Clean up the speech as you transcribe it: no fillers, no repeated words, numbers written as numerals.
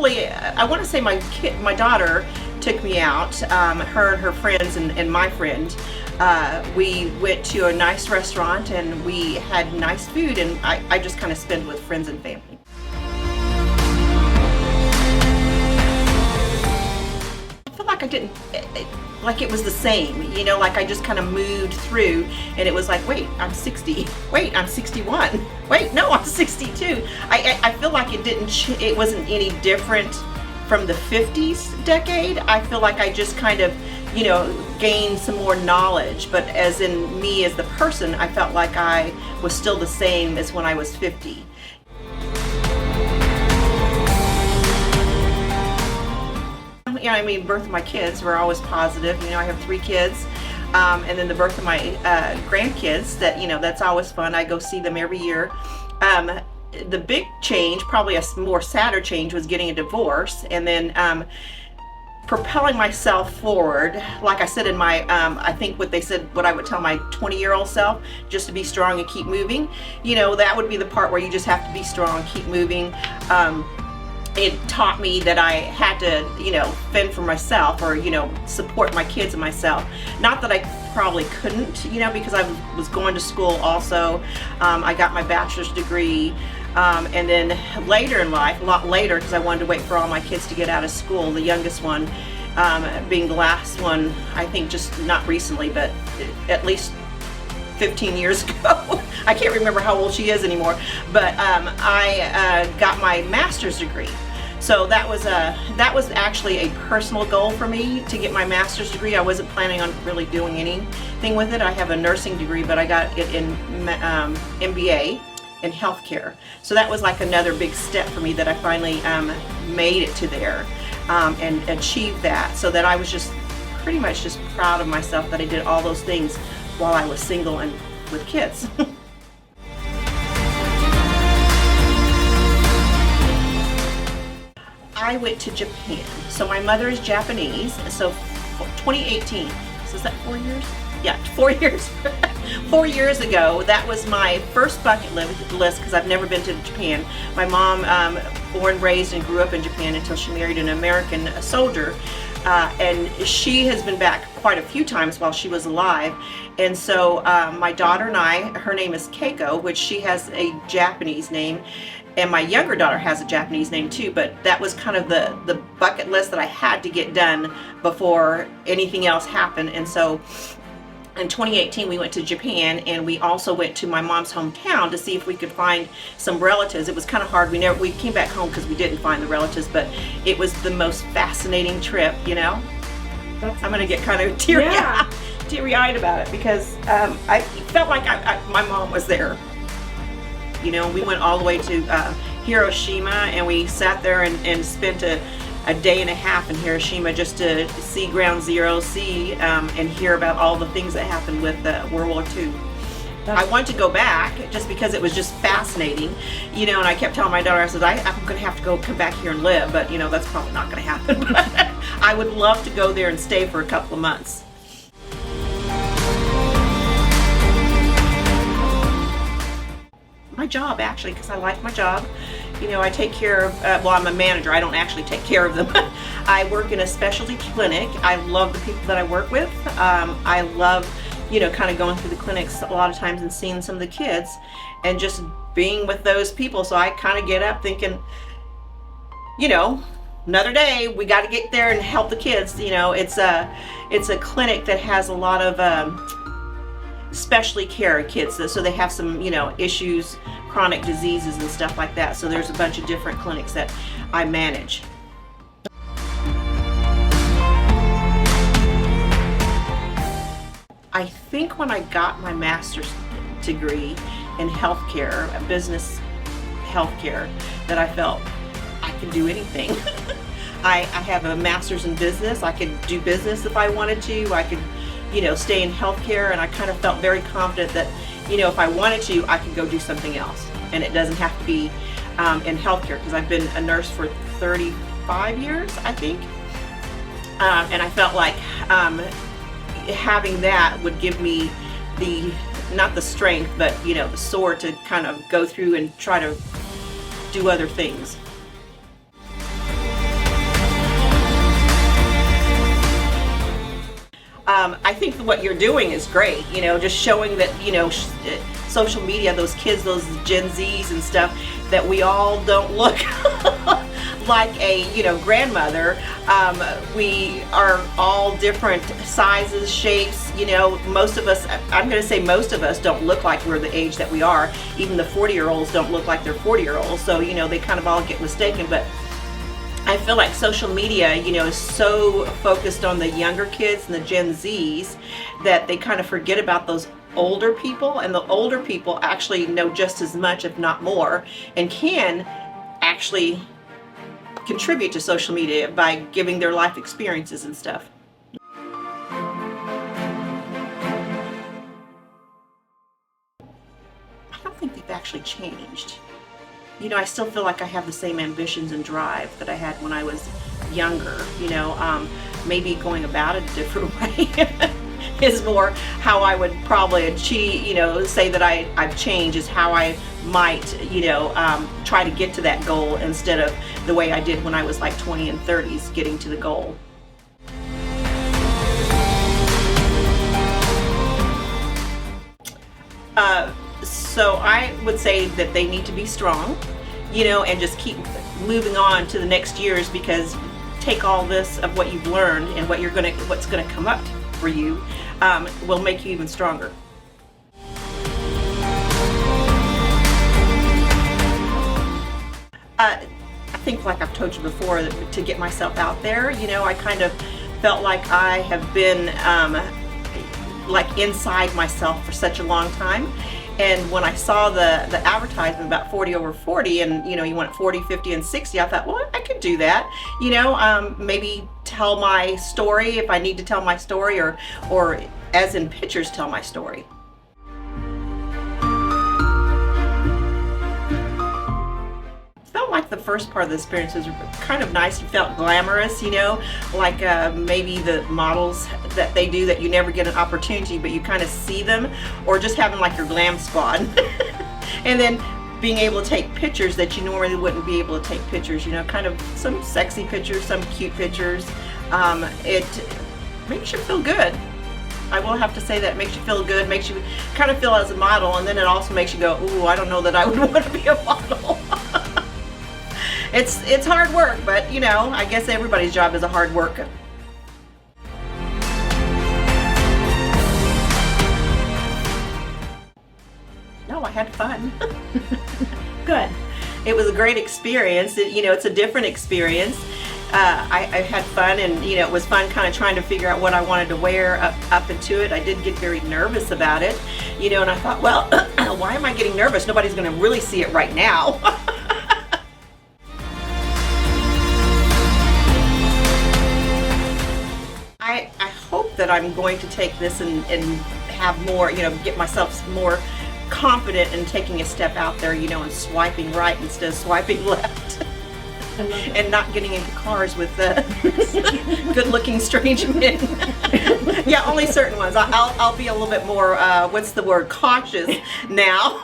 probably, I want to say my daughter took me out, her and her friends and my friend. We went to a nice restaurant and we had nice food, and I just kind of spent with friends and family. I feel like I didn't, like it was the same, you know, like I just kind of moved through, and it was like, wait, I'm 60, wait, I'm 61, wait, no, I'm 62. I feel like it wasn't any different from the 50s decade. I feel like I just kind of, you know, gained some more knowledge, but as in me as the person, I felt like I was still the same as when I was 50. Yeah, I mean, birth of my kids were always positive. You know, I have 3 kids, and then the birth of my grandkids. That, you know, that's always fun. I go see them every year. The big change, probably a more sadder change, was getting a divorce, and then propelling myself forward. Like I said in my, I think what I would tell my 20-year-old self, just to be strong and keep moving. You know, that would be the part where you just have to be strong, keep moving. It taught me that I had to, you know, fend for myself, or, you know, support my kids and myself. Not that I probably couldn't, you know, because I was going to school also. I got my bachelor's degree, and then later in life, a lot later, because I wanted to wait for all my kids to get out of school, the youngest one being the last one, I think just not recently, but at least 15 years ago. I can't remember how old she is anymore, but I got my master's degree. So that was actually a personal goal for me, to get my master's degree. I wasn't planning on really doing anything with it. I have a nursing degree, but I got it in MBA in healthcare. So that was like another big step for me, that I finally made it to there and achieved that. So that I was just pretty much just proud of myself that I did all those things while I was single and with kids. I went to Japan. So my mother is Japanese. So 2018, so is that 4 years? Yeah, 4 years. 4 years ago, that was my first bucket list, because I've never been to Japan. My mom, born, raised, and grew up in Japan until she married an American soldier. And she has been back quite a few times while she was alive. And so my daughter and I, her name is Keiko, which she has a Japanese name, and my younger daughter has a Japanese name too, but that was kind of the bucket list that I had to get done before anything else happened. And so in 2018 we went to Japan, and we also went to my mom's hometown to see if we could find some relatives. It was kind of hard. We came back home because we didn't find the relatives, but it was the most fascinating trip, you know. I'm gonna get kind of teary-eyed about it, because I felt like my mom was there. You know, we went all the way to Hiroshima, and we sat there and spent a day and a half in Hiroshima just to see Ground Zero, and hear about all the things that happened with World War II. I want to go back just because it was just fascinating, you know, and I kept telling my daughter, I said, I'm going to have to come back here and live, but, you know, that's probably not going to happen. But I would love to go there and stay for a couple of months. My job, actually, because I like my job. You know, I take care of, well, I'm a manager. I don't actually take care of them. I work in a specialty clinic. I love the people that I work with. I love, you know, kind of going through the clinics a lot of times and seeing some of the kids and just being with those people. So I kind of get up thinking, you know, another day, we got to get there and help the kids. You know, it's a clinic that has a lot of specialty care kids, so they have some, you know, issues, chronic diseases and stuff like that. So there's a bunch of different clinics that I manage. I think when I got my master's degree in healthcare, business healthcare, that I felt I can do anything. I have a master's in business. I could do business if I wanted to. I could, you know, stay in healthcare, and I kind of felt very confident that, you know, if I wanted to, I could go do something else, and it doesn't have to be in healthcare, because I've been a nurse for 35 years, I think, and I felt like having that would give me not the strength, but, you know, the sword to kind of go through and try to do other things. I think what you're doing is great, you know, just showing that, you know, social media, those kids, those Gen Zs and stuff, that we all don't look like a, you know, grandmother. We are all different sizes, shapes, you know. Most of us, I'm going to say most of us don't look like we're the age that we are. Even the 40-year-olds don't look like they're 40-year-olds, so, you know, they kind of all get mistaken. But I feel like social media, you know, is so focused on the younger kids and the Gen Zs that they kind of forget about those older people, and the older people actually know just as much, if not more, and can actually contribute to social media by giving their life experiences and stuff. I don't think they've actually changed. You know, I still feel like I have the same ambitions and drive that I had when I was younger. You know, maybe going about it a different way is more how I would probably achieve, you know, say that I've changed is how I might, you know, try to get to that goal instead of the way I did when I was like 20 and 30s getting to the goal. So I would say that they need to be strong, you know, and just keep moving on to the next years, because take all this of what you've learned and what's gonna come up for you will make you even stronger. I think, like I've told you before, that to get myself out there, you know, I kind of felt like I have been like inside myself for such a long time. And when I saw the advertisement about 40 over 40, and you know, you want 40, 50, and 60, I thought, well, I could do that. You know, maybe tell my story if I need to tell my story, or as in pictures, tell my story. Felt like the first part of the experience was kind of nice. You felt glamorous, you know, like maybe the models that they do that you never get an opportunity, but you kind of see them, or just having like your glam squad. And then being able to take pictures that you normally wouldn't be able to take pictures, you know, kind of some sexy pictures, some cute pictures. It makes you feel good. I will have to say that it makes you feel good, makes you kind of feel as a model, and then it also makes you go, ooh, I don't know that I would want to be a model. It's hard work, but you know, I guess everybody's job is a hard work. No, I had fun. Good. It was a great experience. You know, it's a different experience. I had fun, and you know, it was fun kind of trying to figure out what I wanted to wear up into it. I did get very nervous about it, you know, and I thought, well, why am I getting nervous? Nobody's going to really see it right now. I hope that I'm going to take this and have more, you know, get myself more confident in taking a step out there, you know, and swiping right instead of swiping left. And not getting into cars with good-looking strange men. Yeah, only certain ones. I'll be a little bit more, what's the word, cautious now.